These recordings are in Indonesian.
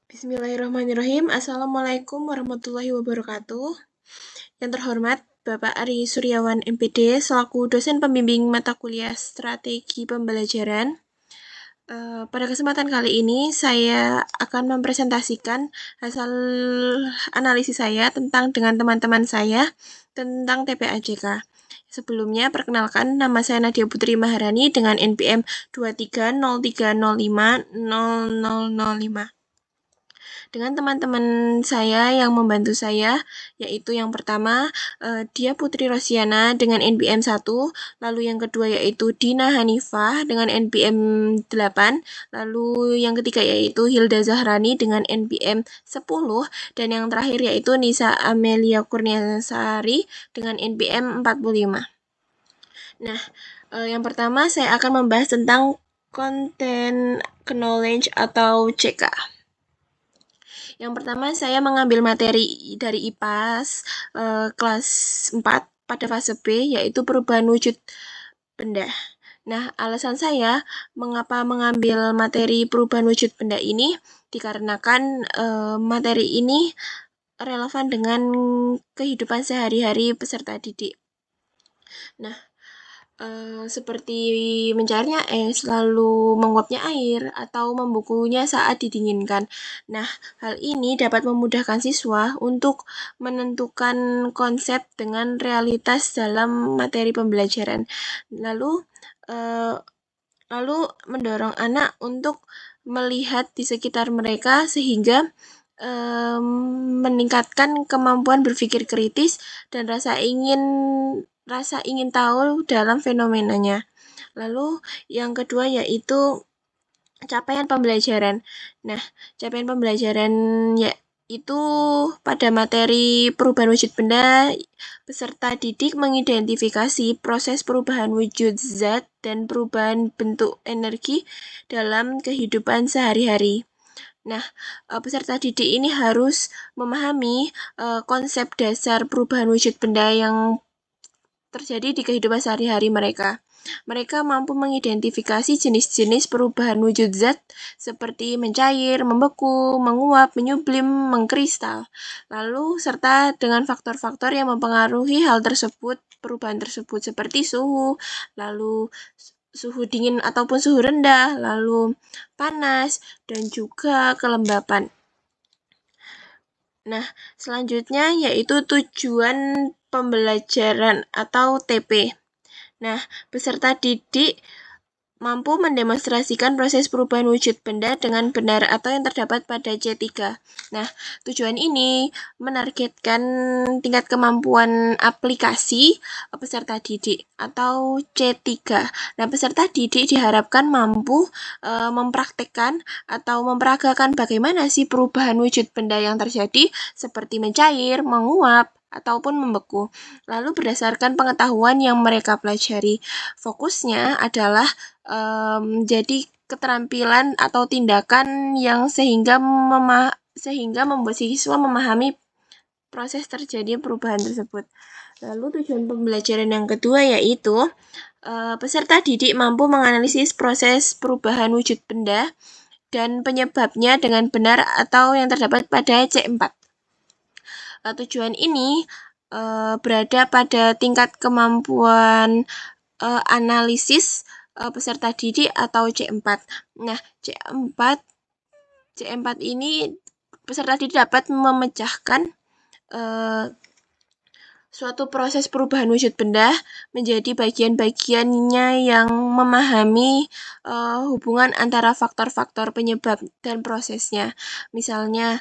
Bismillahirrahmanirrahim. Assalamualaikum warahmatullahi wabarakatuh. Yang terhormat Bapak Ari Suryawan MPD selaku dosen pembimbing mata kuliah Strategi Pembelajaran. Pada kesempatan kali ini saya akan mempresentasikan hasil analisis saya dengan teman-teman saya tentang TPAJK. Sebelumnya, perkenalkan, nama saya Nadia Putri Maharani dengan NPM 2303050005. Dengan teman-teman saya yang membantu saya, yaitu yang pertama, Dia Putri Rosiana dengan NPM 1, lalu yang kedua yaitu Dina Hanifah dengan NPM 8, lalu yang ketiga yaitu Hilda Zahrani dengan NPM 10, dan yang terakhir yaitu Nisa Amelia Kurniasari dengan NPM 45. Nah, yang pertama saya akan membahas tentang content knowledge atau CK. Yang pertama, saya mengambil materi dari IPAS kelas 4 pada fase B, yaitu perubahan wujud benda. Nah, alasan saya mengapa mengambil materi perubahan wujud benda ini, dikarenakan materi ini relevan dengan kehidupan sehari-hari peserta didik. Nah, seperti mencairnya es, lalu menguapnya air, atau membukunya saat didinginkan. Nah, hal ini dapat memudahkan siswa untuk menentukan konsep dengan realitas dalam materi pembelajaran. Lalu mendorong anak untuk melihat di sekitar mereka sehingga meningkatkan kemampuan berpikir kritis dan rasa ingin tahu dalam fenomenanya. Lalu yang kedua yaitu capaian pembelajaran. Nah, capaian pembelajaran yaitu pada materi perubahan wujud benda, peserta didik mengidentifikasi proses perubahan wujud zat dan perubahan bentuk energi dalam kehidupan sehari-hari. Nah, peserta didik ini harus memahami konsep dasar perubahan wujud benda yang terjadi di kehidupan sehari-hari mereka. Mereka mampu mengidentifikasi jenis-jenis perubahan wujud zat seperti mencair, membeku, menguap, menyublim, mengkristal. Lalu serta dengan faktor-faktor yang mempengaruhi hal tersebut, perubahan tersebut seperti suhu, lalu suhu dingin ataupun suhu rendah, lalu panas, dan juga kelembapan. Nah, selanjutnya yaitu tujuan pembelajaran atau TP. Nah, peserta didik mampu mendemonstrasikan proses perubahan wujud benda dengan benar atau yang terdapat pada C3. Nah, tujuan ini menargetkan tingkat kemampuan aplikasi peserta didik atau C3. Nah, peserta didik diharapkan mampu mempraktekkan atau memperagakan bagaimana sih perubahan wujud benda yang terjadi seperti mencair, menguap, ataupun membeku. Lalu berdasarkan pengetahuan yang mereka pelajari, fokusnya adalah jadi keterampilan atau tindakan yang sehingga membuat siswa memahami proses terjadi perubahan tersebut. Lalu tujuan pembelajaran yang kedua yaitu peserta didik mampu menganalisis proses perubahan wujud benda dan penyebabnya dengan benar atau yang terdapat pada C4. Tujuan ini berada pada tingkat kemampuan analisis peserta didik atau C4. Nah, C4 ini peserta didik dapat memecahkan suatu proses perubahan wujud benda menjadi bagian-bagiannya yang memahami hubungan antara faktor-faktor penyebab dan prosesnya. Misalnya,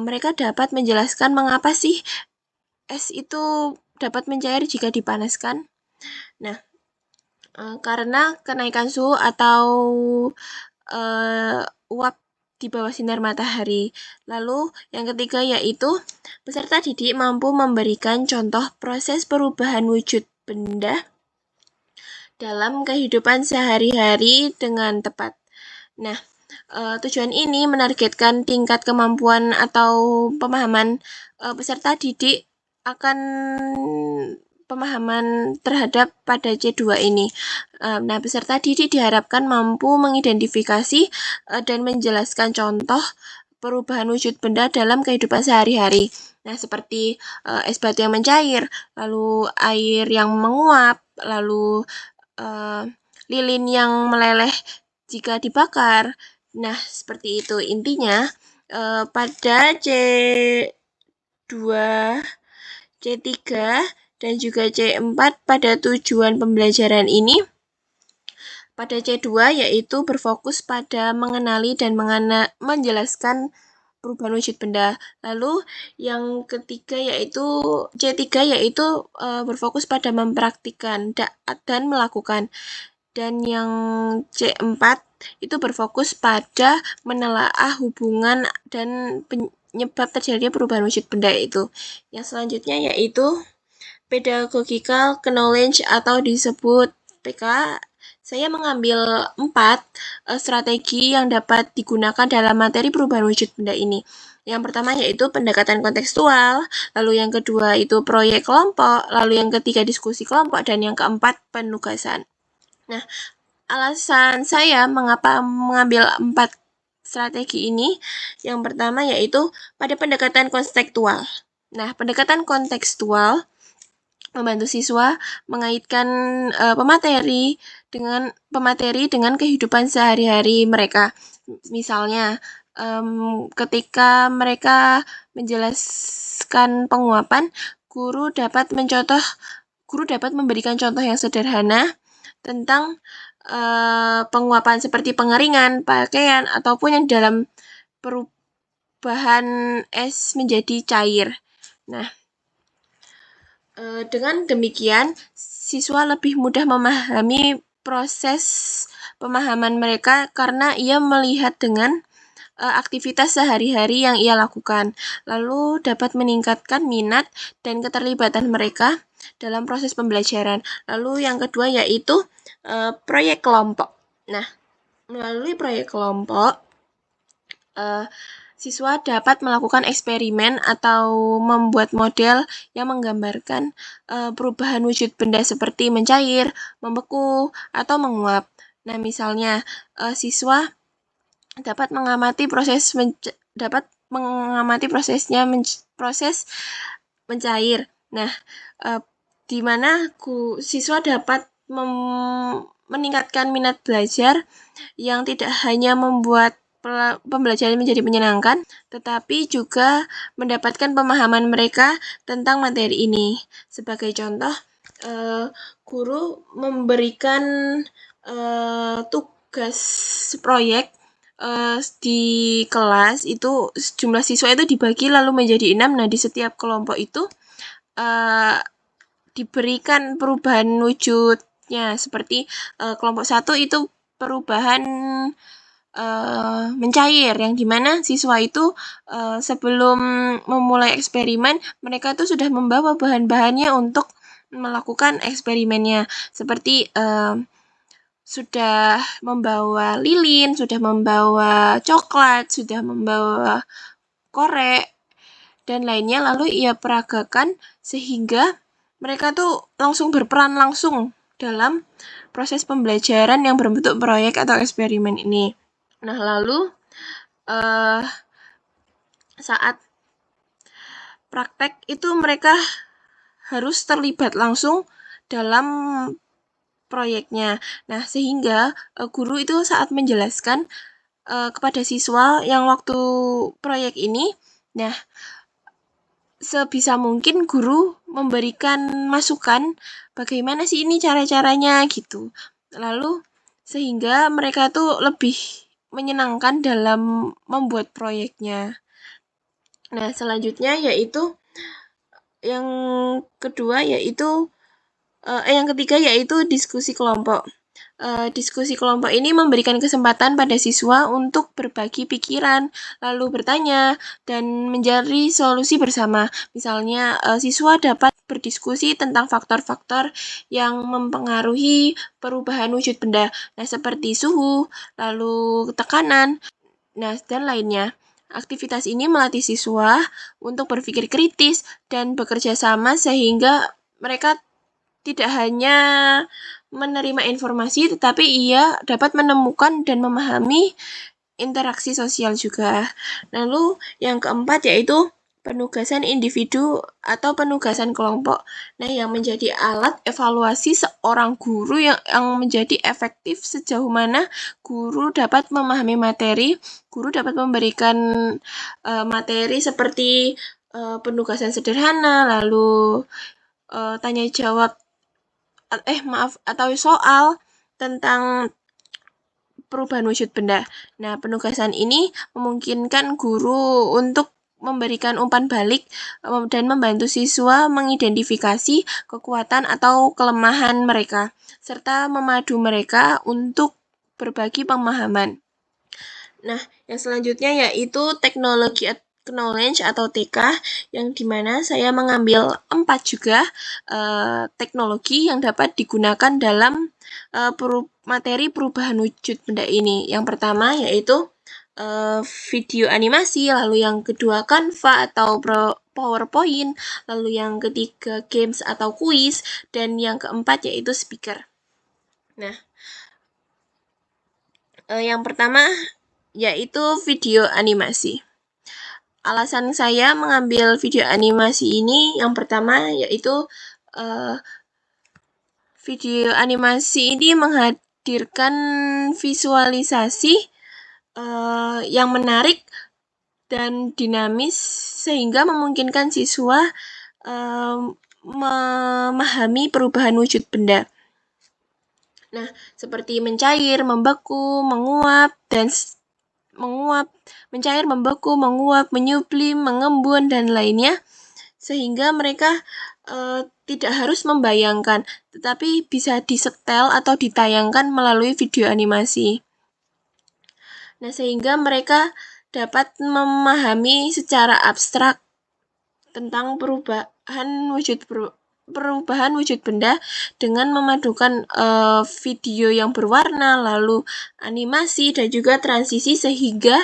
mereka dapat menjelaskan mengapa sih es itu dapat mencair jika dipanaskan. Nah, karena kenaikan suhu atau uap di bawah sinar matahari. Lalu yang ketiga yaitu peserta didik mampu memberikan contoh proses perubahan wujud benda dalam kehidupan sehari-hari dengan tepat. Nah, tujuan ini menargetkan tingkat kemampuan atau pemahaman peserta didik akan pemahaman terhadap pada C2 ini. Nah, peserta didik diharapkan mampu mengidentifikasi dan menjelaskan contoh perubahan wujud benda dalam kehidupan sehari-hari. Nah, seperti es batu yang mencair, lalu air yang menguap, lalu lilin yang meleleh jika dibakar. Nah, seperti itu. Intinya, pada C2, C3, dan juga C4 pada tujuan pembelajaran ini, pada C2 yaitu berfokus pada mengenali dan menjelaskan perubahan wujud benda. Lalu yang ketiga yaitu C3 yaitu berfokus pada mempraktikkan dan melakukan. Dan yang C4 itu berfokus pada menelaah hubungan dan penyebab terjadinya perubahan wujud benda itu. Yang selanjutnya yaitu pedagogical knowledge atau disebut PK. Saya mengambil 4 strategi yang dapat digunakan dalam materi perubahan wujud benda ini. Yang pertama yaitu pendekatan kontekstual, lalu yang kedua itu proyek kelompok, lalu yang ketiga diskusi kelompok, dan yang keempat penugasan. Nah, alasan saya mengapa mengambil 4 strategi ini, yang pertama yaitu pada pendekatan kontekstual. Nah, pendekatan kontekstual membantu siswa mengaitkan pemateri dengan kehidupan sehari-hari mereka. Misalnya, ketika mereka menjelaskan penguapan, guru dapat memberikan contoh yang sederhana tentang penguapan seperti pengeringan pakaian ataupun yang dalam perubahan es menjadi cair. Nah, dengan demikian siswa lebih mudah memahami proses pemahaman mereka karena ia melihat dengan aktivitas sehari-hari yang ia lakukan, lalu dapat meningkatkan minat dan keterlibatan mereka dalam proses pembelajaran. Lalu yang kedua yaitu proyek kelompok. Nah, melalui proyek kelompok, siswa dapat melakukan eksperimen atau membuat model yang menggambarkan perubahan wujud benda seperti mencair, membeku, atau menguap. Nah, misalnya siswa dapat mengamati proses mencair. Nah, di mana siswa dapat meningkatkan minat belajar yang tidak hanya membuat pembelajaran menjadi menyenangkan, tetapi juga mendapatkan pemahaman mereka tentang materi ini. Sebagai contoh, guru memberikan tugas proyek di kelas itu jumlah siswa itu dibagi lalu menjadi 6. Nah, di setiap kelompok itu diberikan perubahan wujudnya seperti kelompok 1 itu perubahan mencair, yang dimana siswa itu sebelum memulai eksperimen mereka itu sudah membawa bahan-bahannya untuk melakukan eksperimennya, seperti sudah membawa lilin, sudah membawa coklat, sudah membawa korek, dan lainnya, lalu ia peragakan sehingga mereka tuh langsung berperan langsung dalam proses pembelajaran yang berbentuk proyek atau eksperimen ini. Nah, lalu saat praktek itu mereka harus terlibat langsung dalam proyeknya. Nah, sehingga guru itu saat menjelaskan kepada siswa yang waktu proyek ini, nah, sebisa mungkin guru memberikan masukan bagaimana sih ini cara-caranya gitu. Lalu sehingga mereka tuh lebih menyenangkan dalam membuat proyeknya. Nah, selanjutnya yaitu yang kedua yaitu yang ketiga yaitu diskusi kelompok. Diskusi kelompok ini memberikan kesempatan pada siswa untuk berbagi pikiran, lalu bertanya, dan mencari solusi bersama. Misalnya, siswa dapat berdiskusi tentang faktor-faktor yang mempengaruhi perubahan wujud benda, nah seperti suhu, lalu tekanan, nah dan lainnya. Aktivitas ini melatih siswa untuk berpikir kritis dan bekerja sama sehingga mereka tidak hanya menerima informasi, tetapi ia dapat menemukan dan memahami interaksi sosial juga. Lalu yang keempat yaitu penugasan individu atau penugasan kelompok. Nah, yang menjadi alat evaluasi seorang guru yang menjadi efektif sejauh mana guru dapat memahami materi, guru dapat memberikan materi seperti penugasan sederhana, lalu tanya jawab atau soal tentang perubahan wujud benda. Nah, penugasan ini memungkinkan guru untuk memberikan umpan balik dan membantu siswa mengidentifikasi kekuatan atau kelemahan mereka, serta memadu mereka untuk berbagi pemahaman. Nah, yang selanjutnya yaitu teknologi knowledge atau TK, yang dimana saya mengambil 4 juga teknologi yang dapat digunakan dalam materi perubahan wujud benda ini. Yang pertama yaitu video animasi, lalu yang kedua Canva atau PowerPoint, lalu yang ketiga games atau kuis, dan yang keempat yaitu speaker. Nah, yang pertama yaitu video animasi. Alasan saya mengambil video animasi ini yang pertama yaitu video animasi ini menghadirkan visualisasi yang menarik dan dinamis sehingga memungkinkan siswa memahami perubahan wujud benda. Nah, seperti mencair, membeku, menguap, mencair, membeku, menguap, menyublim, mengembun, dan lainnya, sehingga mereka tidak harus membayangkan, tetapi bisa disetel atau ditayangkan melalui video animasi. Nah, sehingga mereka dapat memahami secara abstrak tentang perubahan wujud benda dengan memadukan video yang berwarna, lalu animasi, dan juga transisi, sehingga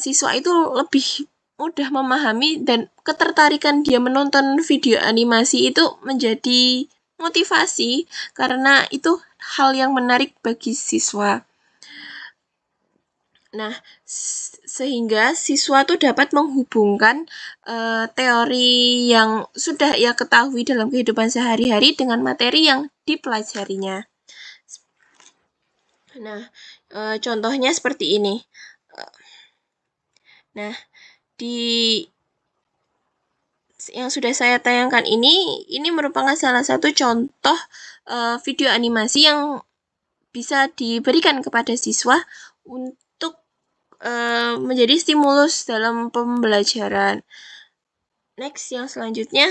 siswa itu lebih mudah memahami dan ketertarikan dia menonton video animasi itu menjadi motivasi karena itu hal yang menarik bagi siswa. Nah, sehingga siswa tuh dapat menghubungkan teori yang sudah ia ketahui dalam kehidupan sehari-hari dengan materi yang dipelajarinya. Nah, contohnya seperti ini. Nah, di yang sudah saya tayangkan ini merupakan salah satu contoh video animasi yang bisa diberikan kepada siswa untuk menjadi stimulus dalam pembelajaran. Next, yang selanjutnya,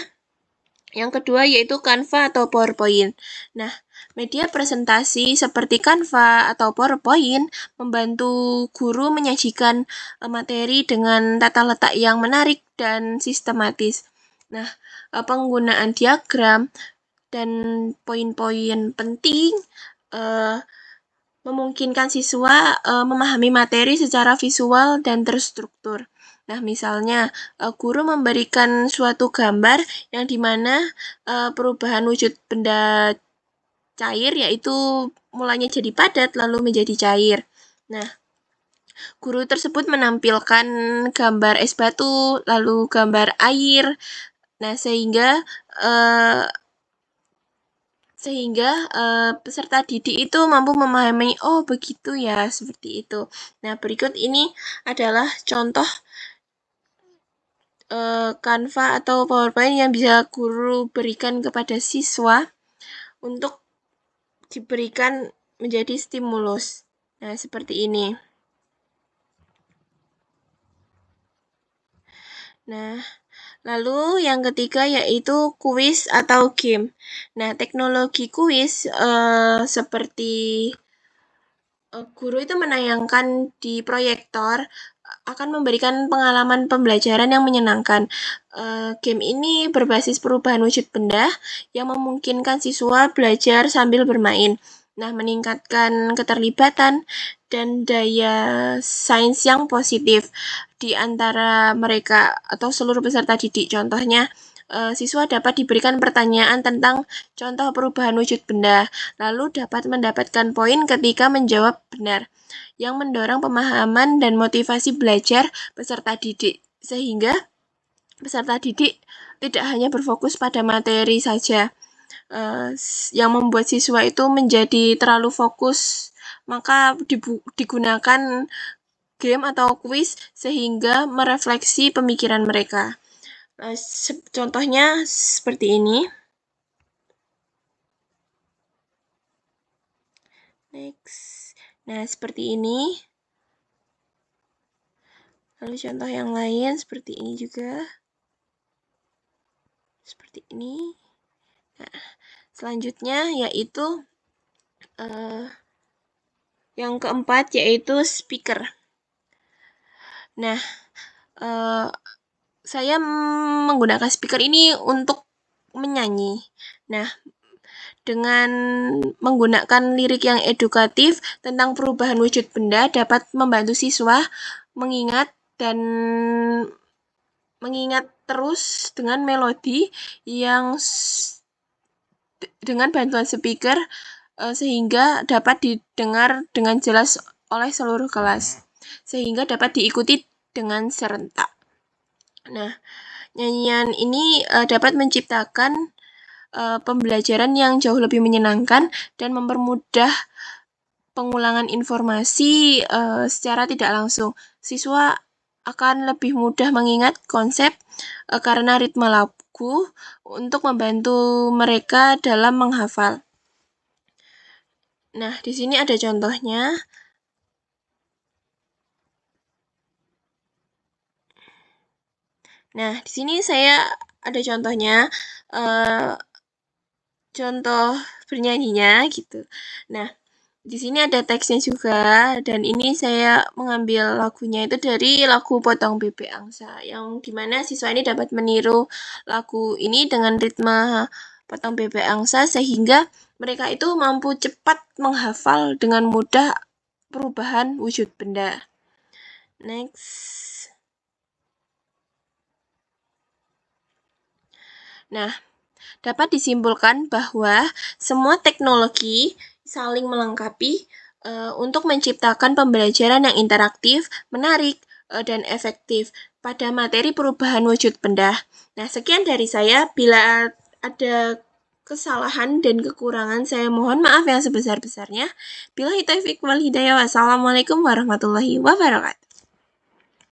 yang kedua yaitu Canva atau PowerPoint. Nah, media presentasi seperti Canva atau PowerPoint membantu guru menyajikan materi dengan tata letak yang menarik dan sistematis. Nah, penggunaan diagram dan poin-poin penting memungkinkan siswa memahami materi secara visual dan terstruktur. Nah, misalnya guru memberikan suatu gambar yang dimana perubahan wujud benda cair yaitu mulanya jadi padat lalu menjadi cair. Nah, guru tersebut menampilkan gambar es batu, lalu gambar air. Nah, sehingga peserta didik itu mampu memahami, oh begitu ya, seperti itu. Nah, berikut ini adalah contoh Canva atau PowerPoint yang bisa guru berikan kepada siswa untuk diberikan menjadi stimulus. Nah, seperti ini. Nah, lalu yang ketiga yaitu kuis atau game. Nah, teknologi kuis seperti guru itu menayangkan di proyektor akan memberikan pengalaman pembelajaran yang menyenangkan. Game ini berbasis perubahan wujud benda yang memungkinkan siswa belajar sambil bermain. Nah, meningkatkan keterlibatan dan daya sains yang positif di antara mereka atau seluruh peserta didik. Contohnya, siswa dapat diberikan pertanyaan tentang contoh perubahan wujud benda, lalu dapat mendapatkan poin ketika menjawab benar, yang mendorong pemahaman dan motivasi belajar peserta didik, sehingga peserta didik tidak hanya berfokus pada materi saja, yang membuat siswa itu menjadi terlalu fokus, maka digunakan game atau kuis sehingga merefleksi pemikiran mereka. Contohnya seperti ini. Next. Nah, seperti ini. Lalu contoh yang lain seperti ini juga. Seperti ini. Nah, selanjutnya yaitu yang keempat yaitu speaker. Nah, saya menggunakan speaker ini untuk menyanyi. Nah, dengan menggunakan lirik yang edukatif tentang perubahan wujud benda dapat membantu siswa mengingat terus dengan melodi yang dengan bantuan speaker sehingga dapat didengar dengan jelas oleh seluruh kelas, sehingga dapat diikuti dengan serentak. Nah, nyanyian ini dapat menciptakan pembelajaran yang jauh lebih menyenangkan dan mempermudah pengulangan informasi secara tidak langsung. Siswa akan lebih mudah mengingat konsep karena ritme lagu untuk membantu mereka dalam menghafal. Nah, di sini ada contohnya. Nah, di sini saya ada contohnya, contoh bernyanyinya gitu. Nah, di sini ada teksnya juga, dan ini saya mengambil lagunya itu dari lagu Potong Bebek Angsa, yang dimana siswa ini dapat meniru lagu ini dengan ritme Potong Bebek Angsa sehingga mereka itu mampu cepat menghafal dengan mudah perubahan wujud benda. Next. Nah, dapat disimpulkan bahwa semua teknologi saling melengkapi untuk menciptakan pembelajaran yang interaktif, menarik, dan efektif pada materi perubahan wujud benda. Nah, sekian dari saya. Bila ada kesalahan dan kekurangan, saya mohon maaf yang sebesar-besarnya. Billahi taufiq wal hidayah. Wassalamualaikum warahmatullahi wabarakatuh.